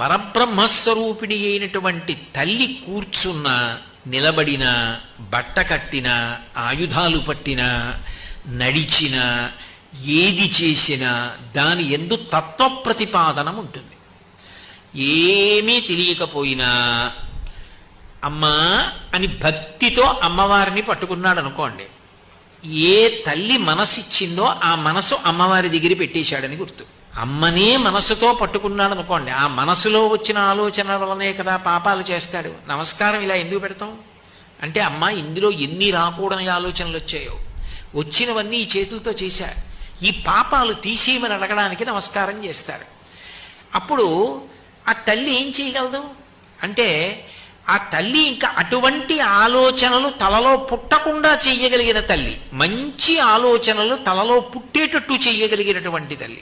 పరబ్రహ్మస్వరూపిణి అయినటువంటి తల్లి కూర్చున్న, నిలబడిన, బట్ట కట్టిన, ఆయుధాలు పట్టిన, నడిచిన, ఏది చేసినా దాని యందు తత్వ ప్రతిపాదనం ఉంటుంది. ఏమీ తెలియకపోయినా అమ్మా అని భక్తితో అమ్మవారిని పట్టుకున్నాడు అనుకోండి, ఏ తల్లి మనసిచ్చిందో ఆ మనసు అమ్మవారి దగ్గర పెట్టేశాడని గుర్తు. అమ్మనే మనసుతో పట్టుకున్నాడు అనుకోండి, ఆ మనసులో వచ్చిన ఆలోచన వలనే కదా పాపాలు చేస్తాడు. నమస్కారం ఇలా ఎందుకు పెడతాం అంటే, అమ్మ ఇందులో ఎన్ని రాకూడని ఆలోచనలు వచ్చాయో, వచ్చినవన్నీ ఈ చేతులతో చేశా, ఈ పాపాలు తీసేయమని అడగడానికి నమస్కారం చేస్తాడు. అప్పుడు ఆ తల్లి ఏం చేయగలదు అంటే, ఆ తల్లి ఇంకా అటువంటి ఆలోచనలు తలలో పుట్టకుండా చెయ్యగలిగిన తల్లి, మంచి ఆలోచనలు తలలో పుట్టేటట్టు చెయ్యగలిగినటువంటి తల్లి.